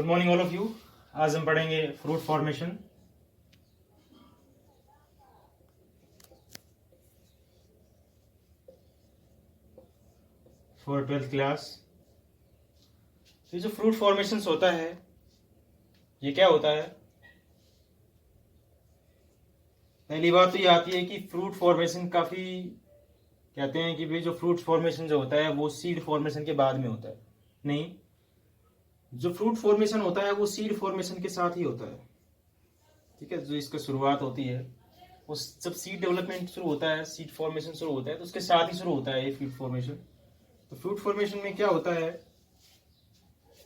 Good morning all of you. आज हम पढ़ेंगे fruit formation. For 12th class. तो ये जो फ्रूट फॉर्मेशन होता है ये क्या होता है? पहली बात तो ये आती है कि फ्रूट फॉर्मेशन काफी कहते हैं कि भाई जो फ्रूट फॉर्मेशन जो होता है वो सीड फॉर्मेशन के बाद में होता है। नहीं, जो फ्रूट फॉर्मेशन होता है वो सीड फॉर्मेशन के साथ ही होता है। ठीक है, जो इसका शुरुआत होती है वो जब सीड डेवलपमेंट शुरू होता है, सीड फॉर्मेशन शुरू होता है तो उसके साथ ही शुरू होता है ये फ्रूट फॉर्मेशन। तो फ्रूट फॉर्मेशन में क्या होता है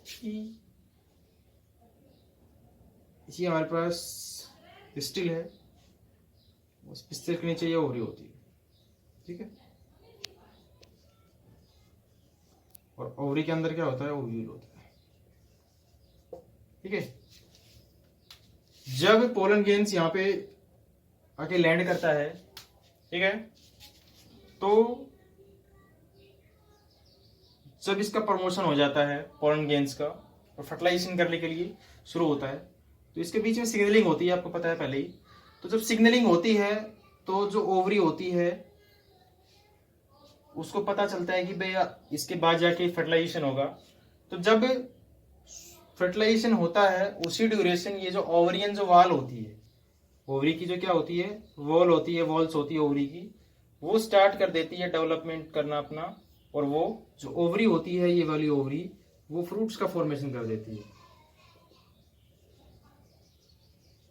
कि ये हमारे पास पिस्टिल है, उस पिस्टिल के नीचे ये ओवरी होती है। ठीक है, और ओवरी के अंदर क्या होता है? ओव्यूल होता है। ठीक है, जब पोलन ग्रेन्स यहाँ पे आके लैंड करता है, ठीक है, तो जब इसका प्रमोशन हो जाता है पोलन ग्रेन्स का और फर्टिलाइजेशन करने के लिए शुरू होता है तो इसके बीच में सिग्नलिंग होती है, आपको पता है पहले ही। तो जब सिग्नलिंग होती है तो जो ओवरी होती है उसको पता चलता है कि भैया इसके बाद जाके फर्टिलाइजेशन होगा। तो जब फर्टिलाइजेशन होता है उसी ड्यूरेशन ये जो ओवरियन जो वाल होती है, ओवरी की जो क्या होती है, वॉल होती है, वॉल्स होती है ओवरी की, वो स्टार्ट कर देती है डेवलपमेंट करना अपना। और वो जो ओवरी होती है, ये वाली ओवरी, वो फ्रूट्स का फॉर्मेशन कर देती है।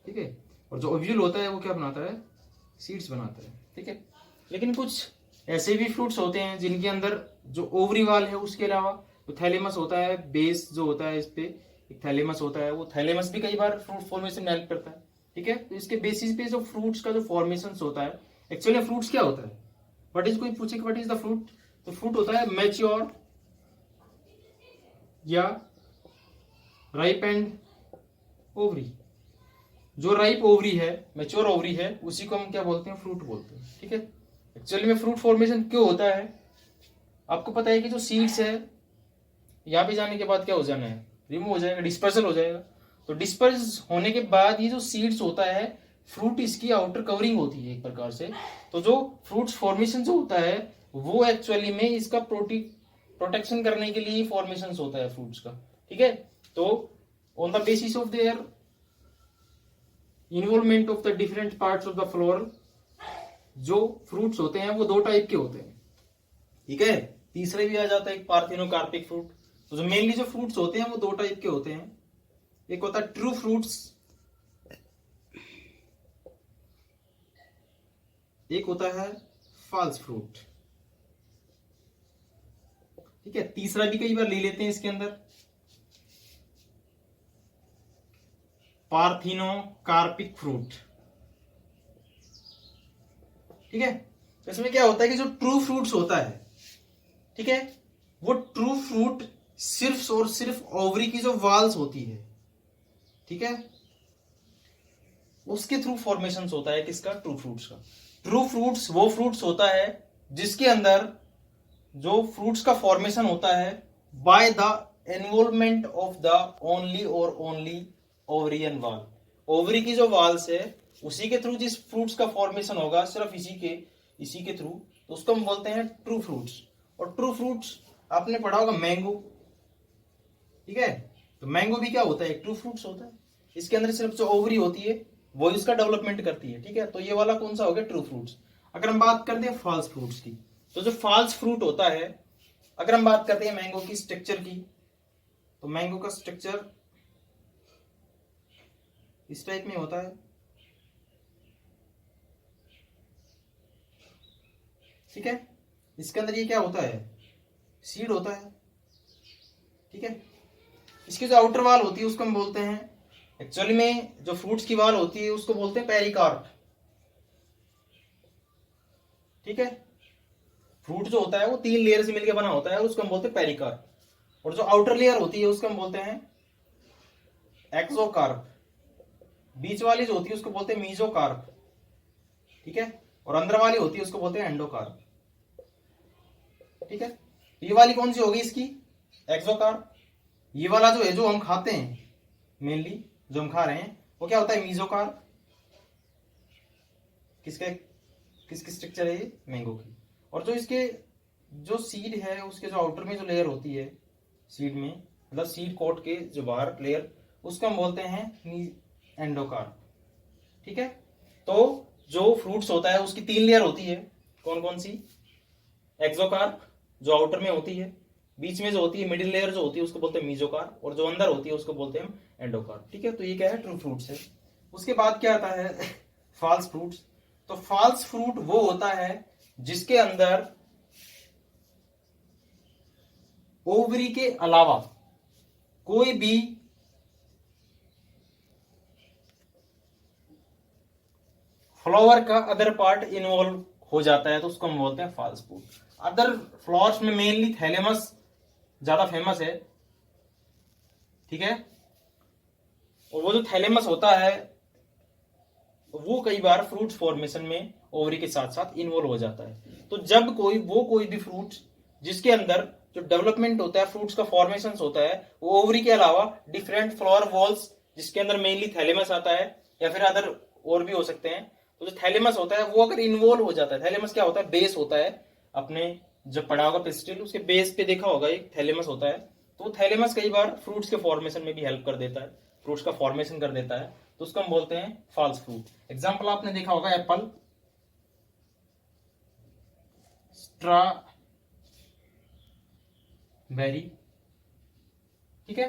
ठीक है, और जो ओव्यूल होता है वो क्या बनाता है? सीड्स बनाता है। ठीक है, लेकिन कुछ ऐसे भी फ्रूट्स होते हैं जिनके अंदर जो ओवरी वाल है उसके अलावा तो थैलेमस होता है, बेस जो होता है इस पे एक थैलेमस होता है, वो थैलेमस भी कई बार फ्रूट फॉर्मेशन में हेल्प करता है। ठीक है, तो इसके बेसिस पे जो फ्रूट्स का जो फॉर्मेशन होता है, एक्चुअली फ्रूट्स क्या होता है? व्हाट इज, कोई पूछे व्हाट इज द फ्रूट? तो फ्रूट होता है मैच्योर या राइप एंड ओवरी। जो राइप ओवरी है, मैच्योर ओवरी है, उसी को हम क्या बोलते हैं? फ्रूट बोलते हैं। ठीक है, एक्चुअली में फ्रूट फॉर्मेशन क्यों होता है? आपको पता है कि जो सीड्स है यहाँ पे जाने के बाद क्या हो जाना है? रिमूव हो जाएगा, डिस्पर्सल हो जाएगा। तो डिस्पर्स होने के बाद ये जो सीड्स होता है, फ्रूट इसकी आउटर कवरिंग होती है एक प्रकार से। तो जो फ्रूट्स फॉर्मेशन जो होता है वो एक्चुअली में इसका प्रोटेक्शन करने के लिए फॉर्मेशन होता है फ्रूट्स का। ठीक है, तो on the basis of their involvement of the different parts of the floral, जो फ्रूट्स होते हैं वो दो टाइप के होते हैं। ठीक है, तीसरे भी आ जाता है एक पार्थिनोकार्पिक फ्रूट। तो जो मेनली जो फ्रूट्स होते हैं वो दो टाइप के होते हैं। एक होता है ट्रू फ्रूट्स, एक होता है फॉल्स फ्रूट। ठीक है, तीसरा भी कई बार ले लेते हैं इसके अंदर, पार्थिनोकार्पिक फ्रूट। ठीक है, इसमें क्या होता है कि जो ट्रू फ्रूट्स होता है, ठीक है, वो ट्रू फ्रूट सिर्फ और सिर्फ ओवरी की जो वाल्स होती है, ठीक है, उसके थ्रू फॉर्मेशन होता है किसका? ट्रू फ्रूट्स का। ट्रू फ्रूट्स वो फ्रूट्स होता है जिसके अंदर जो फ्रूट्स का फॉर्मेशन होता है by the involvement of the only और ओनली ओवरियन वाल। ओवरी की जो वाल्स है उसी के थ्रू जिस फ्रूट्स का फॉर्मेशन होगा, सिर्फ इसी के थ्रू, तो उसको हम बोलते हैं ट्रू फ्रूट्स। और ट्रू फ्रूट्स आपने पढ़ा होगा मैंगो। ठीक है, तो मैंगो भी क्या होता है? एक ट्रू फ्रूट्स होता है। इसके अंदर सिर्फ जो ओवरी होती है वो इसका डेवलपमेंट करती है। ठीक है, तो ये वाला कौन सा हो गया? True fruits. अगर हम बात करते हैं फॉल्स फ्रूट्स की, तो जो फॉल्स फ्रूट होता है, अगर हम बात करते हैं मैंगो की स्ट्रक्चर की, तो मैंगो का स्ट्रक्चर इस टाइप में होता है। ठीक है, इसके अंदर ये क्या होता है? सीड होता है। ठीक है, इसकी जो आउटर वाल होती है उसको हम बोलते हैं, एक्चुअली में जो फ्रूट्स की वाल होती है उसको बोलते हैं पेरिकार्प। ठीक है, फ्रूट जो होता है वो 3 लेयर से मिलकर बना होता है, उसको हम बोलते हैं पेरिकार्प। और जो आउटर लेयर होती है उसको हम बोलते हैं एक्सोकार्प। बीच वाली जो होती है उसको बोलते हैं मीजोकार्प। ठीक है, और अंदर वाली होती है उसको बोलते हैं एंडोकार्प। ठीक है, ये वाली कौन सी होगी इसकी? एक्सोकार्प। ये वाला जो है जो हम खाते हैं मेनली जो हम खा रहे हैं वो क्या होता है, मीजोकार्प। किसका, किसकी स्ट्रक्चर है ये, मैंगो की। और जो इसके जो सीड है उसके जो आउटर में जो लेयर होती है सीड में, मतलब सीड कोट के जो बाहर लेयर, उसको हम बोलते हैं एंडोकार्प। ठीक है। तो जो फ्रूट्स होता है उसकी 3 लेयर होती है, कौन कौन सी, एक्सोकार्प जो आउटर में होती है, बीच में जो होती है मिडिल लेयर जो होती है उसको बोलते हैं मीजोकार्प, और जो अंदर होती है उसको बोलते हैं हम एंडोकार्प। ठीक है। तो ये क्या है, ट्रू फ्रूट्स है। उसके बाद क्या आता है फॉल्स फ्रूट्स। तो फॉल्स फ्रूट वो होता है जिसके अंदर ओवरी के अलावा कोई भी फ्लावर का अदर पार्ट इन्वॉल्व हो जाता है, तो उसको हम बोलते हैं फॉल्स फ्रूट। अदर फ्लावर्स में मेनली थैलेमस ज्यादा फेमस है। ठीक है। और वो जो थैलेमस होता है वो कई बार फ्रूट फॉर्मेशन में ओवरी के साथ साथ इन्वॉल्व हो जाता है। तो जब कोई भी फ्रूट जिसके अंदर जो डेवलपमेंट होता है, फ्रूट्स का फॉर्मेशन होता है, वो ओवरी के अलावा डिफरेंट फ्लावर वॉल्स जिसके अंदर मेनली थैलेमस आता है या फिर अदर और भी हो सकते हैं, तो जो थैलेमस होता है वो अगर इन्वॉल्व हो जाता है, थैलेमस क्या होता है, बेस होता है, अपने जब पढ़ा होगा पिस्टिल उसके बेस पे देखा होगा एक थैलेमस होता है, तो थैलेमस कई बार फ्रूट्स के फॉर्मेशन में भी हेल्प कर देता है, फ्रूट्स का फॉर्मेशन कर देता है, तो उसको हम बोलते हैं फॉल्स फ्रूट। एग्जाम्पल आपने देखा होगा एप्पल, स्ट्रॉबेरी। ठीक है।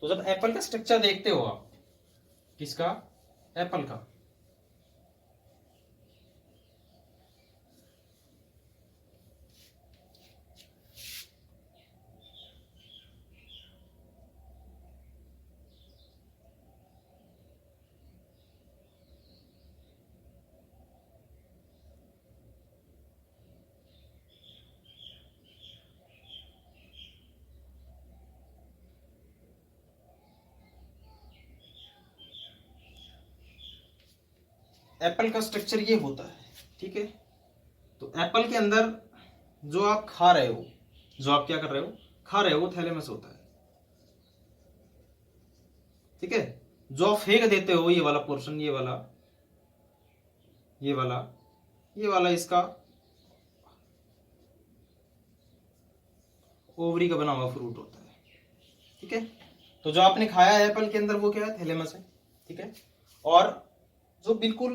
तो जब एप्पल का स्ट्रक्चर देखते हो आप, किसका, एप्पल का, एप्पल का स्ट्रक्चर ये होता है। ठीक है। तो एप्पल के अंदर जो आप खा रहे हो, जो आप क्या कर रहे हो, खा रहे हो, वो थैलेमस होता है। ठीक है। जो आप फेंक देते हो, ये वाला पोर्शन, ये वाला, ये वाला, ये वाला इसका ओवरी का बना हुआ फ्रूट होता है। ठीक है। तो जो आपने खाया है एप्पल के अंदर वो क्या है, थैलेमस है। ठीक है। और जो बिल्कुल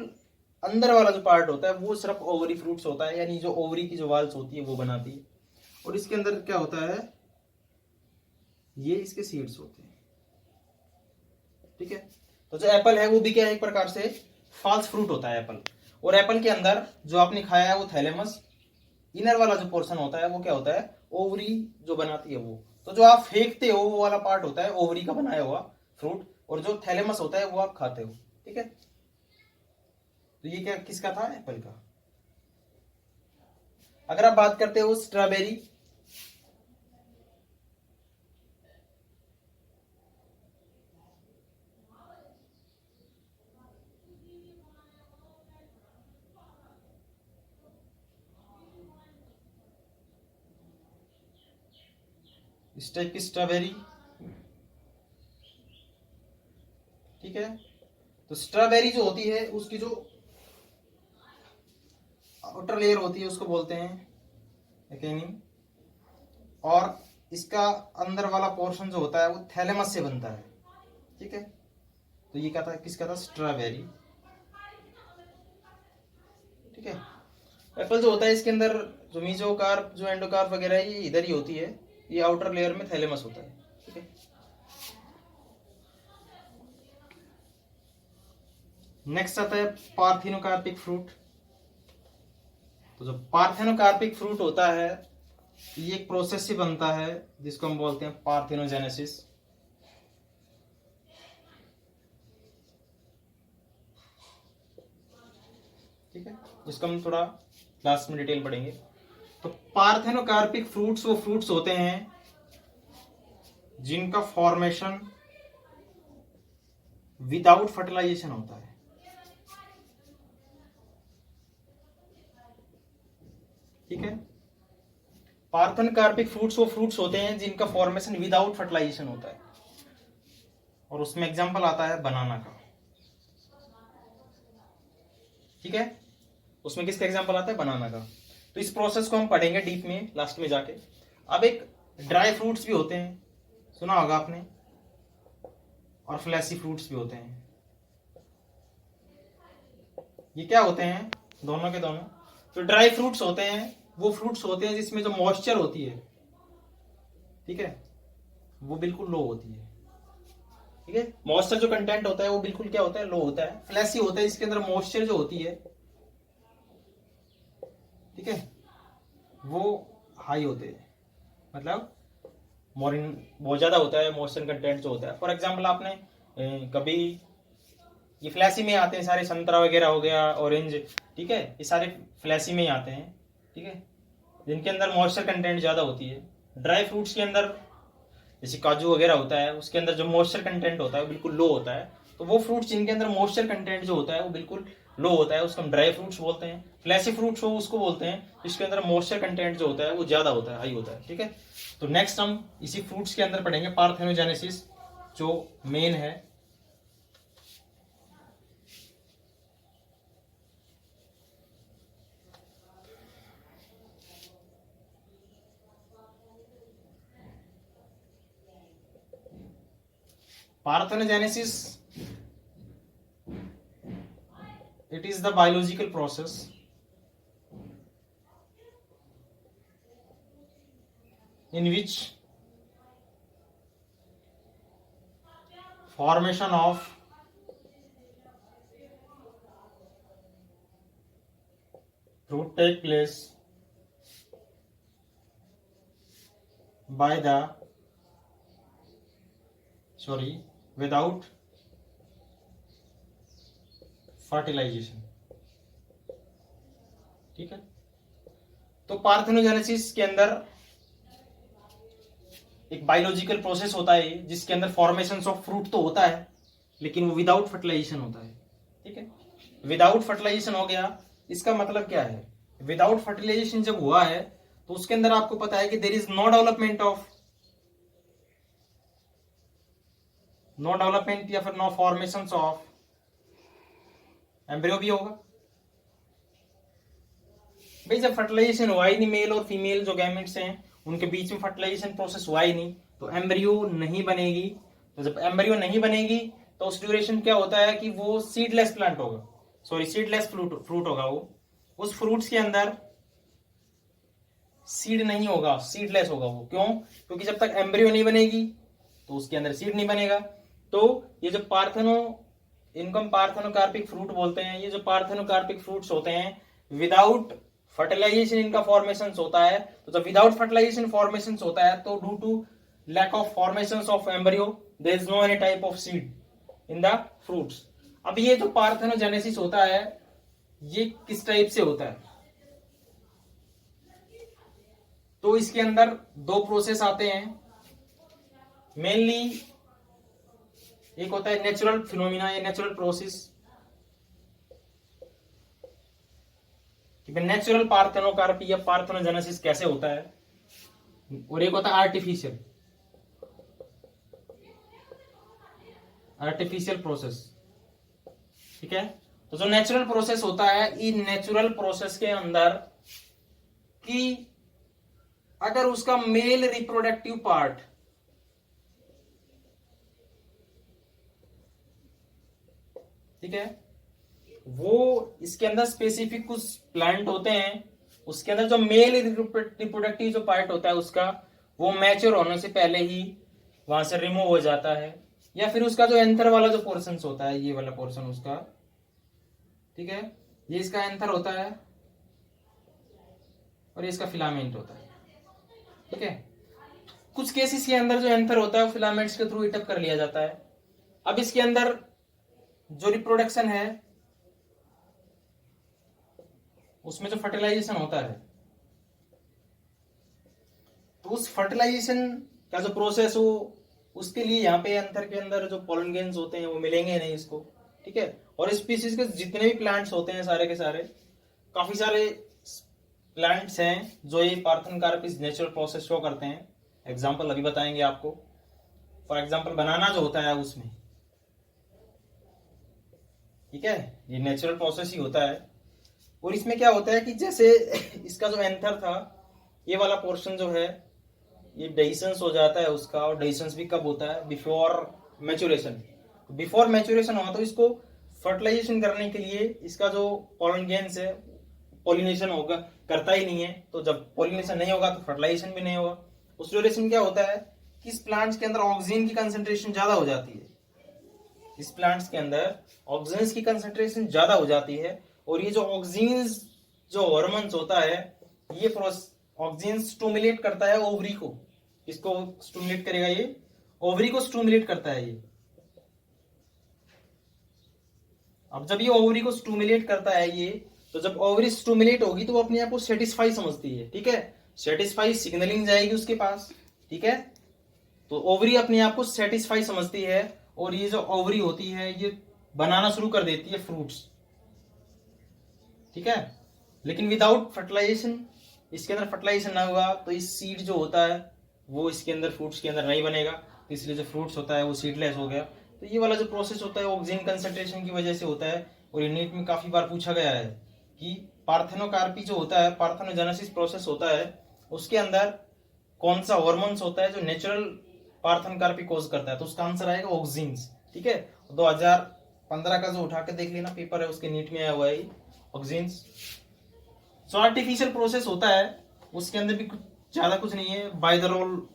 अंदर वाला जो पार्ट होता है वो सिर्फ ओवरी फ्रूट्स होता है, यानी जो ओवरी की जो वाल्स होती है वो बनाती है। और इसके अंदर क्या होता है, ये इसके सीड्स होते हैं। ठीक है। तो जो एप्पल है वो भी क्या है, एक प्रकार से फॉल्स फ्रूट होता है एप्पल। और एप्पल के अंदर जो आपने खाया है वो थैलेमस, इनर वाला जो पोर्शन होता है वो क्या होता है, ओवरी जो बनाती है वो। तो जो आप फेंकते हो वो वाला पार्ट होता है ओवरी का बनाया हुआ फ्रूट, और जो थैलेमस होता है वो आप खाते हो। ठीक है। तो ये क्या किसका था, एप्पल का। अगर आप बात करते हो स्ट्रॉबेरी, इस टाइप की स्ट्रॉबेरी। ठीक है। तो स्ट्रॉबेरी जो होती है उसकी जो आउटर लेयर होती है उसको बोलते हैं एक्टिन, और इसका अंदर वाला पोर्शन जो होता है वो थैलेमस से बनता है। ठीक है। तो ये क्या था, किसका था, स्ट्रॉबेरी। ठीक है। एप्पल जो होता है इसके अंदर जो मीजोकार्प जो एंडोकार्प वगैरह है ये इधर ही होती है, ये आउटर लेयर में थैलेमस होता है। ठीक है। नेक्स्ट आता है पार्थेनोकार्पिक फ्रूट। तो जो पार्थेनोकार्पिक फ्रूट होता है ये एक प्रोसेस से बनता है जिसको हम बोलते हैं पार्थेनोजेनेसिस। ठीक है। जिसको हम थोड़ा क्लास में डिटेल पढ़ेंगे। तो पार्थेनोकार्पिक फ्रूट्स वो फ्रूट्स होते हैं जिनका फॉर्मेशन विदाउट फर्टिलाइजेशन होता है। ठीक है। पार्थेनोकार्पिक फ्रूट्स वो फ्रूट्स होते हैं जिनका फॉर्मेशन विदाउट फर्टिलाइजेशन होता है। और उसमें एग्जाम्पल आता है बनाना का। ठीक है, उसमें किसका एग्जाम्पल आता है? बनाना का। तो इस प्रोसेस को हम पढ़ेंगे डीप में लास्ट में जाके। अब एक ड्राई फ्रूट्स भी होते हैं, सुना होगा आपने, और फ्लैशी फ्रूट्स भी होते हैं। ये क्या होते हैं? दोनों के दोनों। तो ड्राई फ्रूट्स होते हैं वो फ्रूट्स होते हैं जिसमें जो मॉइस्चर होती है, ठीक है, वो बिल्कुल लो होती है। ठीक है, मॉइस्चर जो कंटेंट होता है वो बिल्कुल क्या होता है? लो होता है। फ्लैशी होता है इसके अंदर मॉइस्चर जो होती है, ठीक है, वो हाई होते हैं, मतलब मोरिन बहुत ज्यादा होता है मॉइस्चर कंटेंट जो होता है। फॉर एग्जाम्पल आपने कभी ये फ्लैशी में आते हैं सारे, संतरा वगैरह हो गया, ऑरेंज, ठीक है, ये सारे फ्लैशी में ही आते हैं, ठीक है, जिनके अंदर मॉइस्चर कंटेंट ज्यादा होती है। ड्राई फ्रूट्स के अंदर जैसे काजू वगैरह होता है, उसके अंदर जो मॉइस्चर कंटेंट होता है वो बिल्कुल लो होता है। तो वो फ्रूट्स जिनके अंदर मॉइस्चर कंटेंट जो होता है वो बिल्कुल लो होता है, उसको हम ड्राई फ्रूट्स बोलते हैं। फ्लैशी फ्रूट्स वो उसको बोलते हैं जिसके अंदर मॉइस्चर कंटेंट जो होता है वो ज्यादा होता है, हाई होता है। ठीक है, तो नेक्स्ट हम इसी फ्रूट्स के अंदर पढ़ेंगे पार्थेनोजेनेसिस, जो मेन है। Parthenogenesis, it is the biological process in which formation of fruit take place by the without fertilisation. ठीक है, तो पार्थेनोजेनेसिस के अंदर एक बायोलॉजिकल प्रोसेस होता है जिसके अंदर फॉर्मेशन ऑफ फ्रूट तो होता है लेकिन वो विदाउट फर्टिलाइजेशन होता है। ठीक है, विदाउट फर्टिलाइजेशन हो गया, इसका मतलब क्या है? विदाउट फर्टिलाइजेशन जब हुआ है तो उसके अंदर आपको पता है कि देयर इज नो डेवलपमेंट या फिर नो फॉर्मेशन ऑफ एम्ब्रियो भी होगा। भाई जब फर्टिलाइजेशन हुआ ही नहीं, मेल और फीमेल जो गैमेट्स हैं उनके बीच में फर्टिलाइजेशन प्रोसेस हुआ ही नहीं, तो एम्ब्रियो नहीं बनेगी। तो जब एम्ब्रियो नहीं बनेगी तो उस ड्यूरेशन क्या होता है कि वो सीडलेस प्लांट होगा, सीडलेस फ्रूट होगा। वो उस फ्रूट्स के अंदर सीड नहीं होगा, सीडलेस होगा वो। क्यों? क्योंकि जब तक एम्ब्रियो नहीं बनेगी तो उसके अंदर सीड नहीं बनेगा। तो ये जो इनको हम पार्थेनोकार्पिक फ्रूट बोलते हैं। ये जो पार्थेनोकार्पिक फ्रूट्स होते हैं विदाउट फर्टिलाइजेशन इनका फॉर्मेशन होता है। तो जब विदाउट फर्टिलाइजेशन फॉर्मेशन होता है तो due to lack of formation of embryo there is no any type of seed in the fruits. अब ये जो पार्थेनोजेनेसिस होता है ये किस टाइप से होता है? तो इसके अंदर दो प्रोसेस आते हैं मेनली। एक होता है नेचुरल फिनोमिना या नेचुरल प्रोसेस, नेचुरल पार्थेनोकार्पी या पार्थेनोजेनेसिस कैसे होता है, और एक होता है आर्टिफिशियल प्रोसेस। ठीक है, तो जो नेचुरल प्रोसेस होता है, इन नेचुरल प्रोसेस के अंदर कि अगर उसका मेल रिप्रोडक्टिव पार्ट ठीक है, वो इसके अंदर स्पेसिफिक कुछ प्लांट होते हैं, उसके अंदर जो मेल रिप्रोडक्टिव जो पार्ट होता है उसका वो मैच्योर होने से पहले ही वहां से रिमूव हो जाता है, या फिर उसका जो एंथर वाला जो पोर्शन होता है, ये वाला पोर्शन उसका, ठीक है, ये इसका एंथर होता है और ये इसका फिलामेंट होता है। ठीक है, कुछ केसेस के अंदर जो एंथर होता है वो फिलामेंट्स के थ्रू हीटअप कर लिया जाता है। अब इसके अंदर जो रिप्रोडक्शन है उसमें जो फर्टिलाइजेशन होता है, तो उस फर्टिलाइजेशन का जो प्रोसेस हो उसके लिए यहाँ पे एंथर के अंदर जो पोलन ग्रेन्स होते हैं वो मिलेंगे नहीं इसको। ठीक है, और स्पीसीज के जितने भी प्लांट्स होते हैं सारे के सारे, काफी सारे प्लांट्स हैं जो ये पार्थेनोकार्पिक नेचुरल प्रोसेस शो करते हैं। एग्जांपल अभी बताएंगे आपको। फॉर एग्जांपल बनाना जो होता है उसमें ठीक है, ये नेचुरल प्रोसेस ही होता है। और इसमें क्या होता है कि जैसे इसका जो एंथर था, ये वाला पोर्शन जो है ये डेhiscence हो जाता है उसका, और डेhiscence भी कब होता है, बिफोर मैचुरेशन। बिफोर मैचुरेशन हुआ तो इसको फर्टिलाइजेशन करने के लिए इसका जो पॉलन ग्रेन्स है पॉलिनेशन होगा, करता ही नहीं है। तो जब पॉलिनेशन नहीं होगा तो फर्टिलाइजेशन भी नहीं होगा। उस ड्यूरेशन में क्या होता है कि इस प्लांट्स के अंदर ऑक्सीजन की कंसेंट्रेशन ज्यादा हो जाती है, इस प्लांट्स के अंदर ऑक्सीजन की कंसेंट्रेशन ज्यादा हो जाती है। और ये जो ऑक्सीजन जो हार्मोन्स होता है, ये ऑक्सीजन स्टिमुलेट करता है ओवरी को। किसको स्टिमुलेट करेगा? ये ओवरी को स्टिमुलेट करता है ये। अब जब ये ओवरी को स्टिमुलेट करता है ये, तो जब ओवरी स्टिमुलेट होगी तो वो अपने आप को सेटिस्फाई समझती है, ठीक है, सेटिस्फाई सिग्नलिंग जाएगी उसके पास, ठीक है। तो ओवरी अपने आप को सेटिस्फाई समझती है, और ये जो ओवरी होती है ये बनाना शुरू कर देती है फ्रूट्स, ठीक है। लेकिन विदाउट फर्टिलाइजेशन, इसके अंदर फर्टिलाइजेशन ना हुआ तो इस सीड जो होता है वो इसके अंदर फ्रूट्स के अंदर नहीं बनेगा, तो इसलिए जो फ्रूट्स होता है वो सीडलेस हो गया। तो ये वाला जो प्रोसेस होता है ऑक्सीजन कंसंट्रेशन की वजह से होता है। और ये नीट में काफी बार पूछा गया है कि पार्थेनोकार्पी जो होता है, पार्थेनोजेनेसिस प्रोसेस होता है, उसके अंदर कौन सा हार्मोन्स होता है जो नेचुरल पार्थेनोकार्पी कोज करता है? तो उसका आंसर आएगा ऑक्सीन, ठीक है। 2015 का जो उठा के देख लेना पेपर है, उसके नीट में आया हुआ है ऑक्सीन। जो आर्टिफिशियल प्रोसेस होता है उसके अंदर भी कुछ ज्यादा कुछ नहीं है, by the role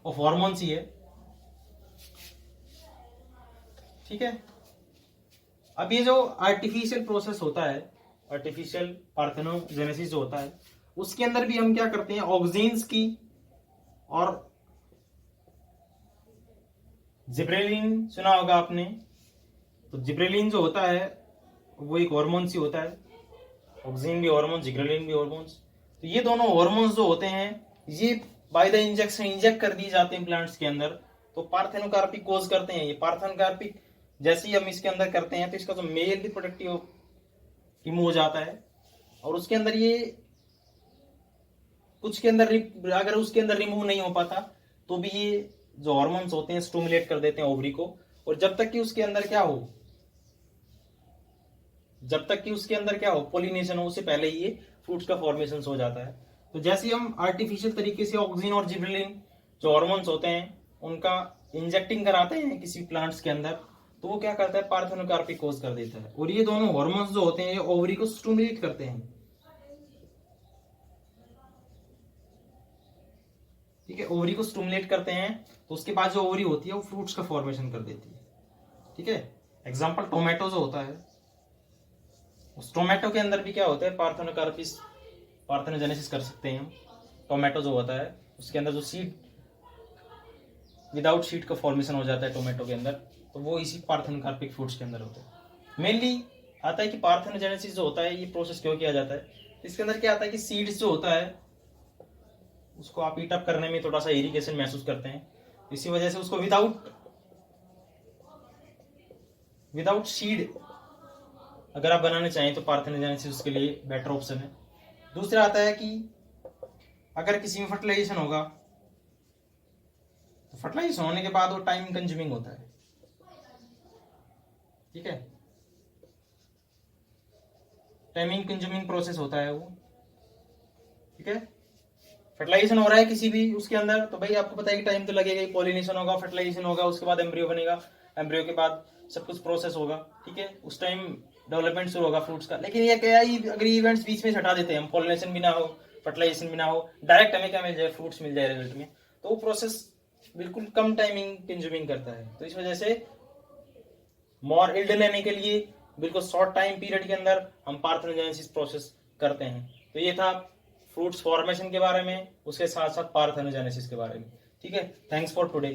of hormones ही है, ठीक है। अब ये जो आर्टिफिशियल प्रोसेस होता है, आर्टिफिशियल पार्थेनोजेनेसिस जो होता है, उसके अंदर भी हम क्या करते हैं, ऑक्सीन्स की और जिब्रेलिन सुना होगा आपने। तो जिब्रेलिन जो होता है वो एक हार्मोन ही होता है, ऑक्सीजन भी हार्मोन, जिब्रेलिन भी हार्मोन्स। तो ये दोनों हार्मोन्स जो होते हैं ये बाय द इंजेक्शन इंजेक्ट कर दिए जाते हैं प्लांट्स के अंदर, तो पार्थेनोकार्पी कोज करते हैं। ये पार्थेनोकार्पी जैसे ही हम इसके अंदर करते हैं तो इसका जो मेल रिप्रोडक्टिव रिमूव हो जाता है, और उसके अंदर ये कुछ के अंदर अगर उसके अंदर रिमूव नहीं हो पाता तो भी ये जो हार्मोन्स होते हैं स्टिमुलेट कर देते हैं ओवरी को। और जब तक कि उसके अंदर क्या हो, जब तक कि उसके अंदर क्या हो, पॉलिनेशन हो, उससे पहले ही ये फ्रूट्स का फॉर्मेशन हो जाता है। तो जैसे हम आर्टिफिशियल तरीके से ऑक्सीजन और जिब्रेलिन जो हार्मोन्स होते हैं उनका इंजेक्टिंग कराते हैं किसी प्लांट्स के अंदर, तो वो क्या करता है, पार्थेनोकार्पी कोज कर देता है। और ये दोनों हार्मोन्स जो होते हैं ये ओवरी को स्टिमुलेट करते हैं, ठीक है, ओवरी को स्टिमुलेट करते हैं। तो उसके बाद जो ओवरी होती है वो फ्रूट्स का फॉर्मेशन कर देती है, ठीक है। एग्जाम्पल टोमेटो जो होता है, उस टोमेटो के अंदर भी क्या होता है, पार्थेनोकार्पिस पार्थेनोजेनेसिस कर सकते हैं हम। टोमेटो जो होता है उसके अंदर जो सीड विदाउट सीड का फॉर्मेशन हो जाता है टोमेटो के अंदर, तो वो इसी पार्थेनोकार्पिक फ्रूट्स के अंदर होता है। मेनली आता है कि पार्थेनोजेनेसिस जो होता है ये प्रोसेस क्यों किया जाता है, इसके अंदर क्या आता है कि सीड्स जो होता है उसको आप ईट अप करने में थोड़ा सा इरिटेशन महसूस करते हैं, इसी वजह से उसको विदाउट सीड अगर आप बनाने चाहें तो पार्थेनोजेनेसिस उसके लिए बेटर ऑप्शन है। दूसरा आता है कि अगर किसी में फर्टिलाइजेशन होगा तो फर्टिलाइजेशन होने के बाद वो टाइम कंज्यूमिंग होता है, ठीक है, टाइमिंग कंज्यूमिंग प्रोसेस होता है वो, ठीक है। फर्टिलाइजेशन हो रहा है किसी भी उसके अंदर तो भाई आपको पता है कि टाइम तो लगेगा ही, पॉलिनेशन होगा, फर्टिलाइजेशन होगा, उसके बाद एम्ब्रियो बनेगा, एम्ब्रियो के बाद सब कुछ प्रोसेस होगा, ठीक है, उस टाइम डेवलपमेंट शुरू होगा फ्रूट्स का। लेकिन ये क्या है, अगर इवेंट्स बीच में हटा देते हैं हम, पॉलिनेशन भी ना हो, फर्टिलाइजेशन भी ना हो, डायरेक्ट हमें क्या मिल जाए, फ्रूट्स मिल जाए रिजल्ट में, तो वो प्रोसेस बिल्कुल कम टाइमिंग कंज्यूमिंग करता है। तो इस वजह से मोर इल्ड लेने के लिए बिल्कुल शॉर्ट टाइम पीरियड के अंदर हम पार्थेनोजेनेसिस प्रोसेस करते हैं। तो ये था फ्रूट्स फॉर्मेशन के बारे में, उसके साथ साथ पार्थेनोजेनेसिस के बारे में, ठीक है। Thanks for today.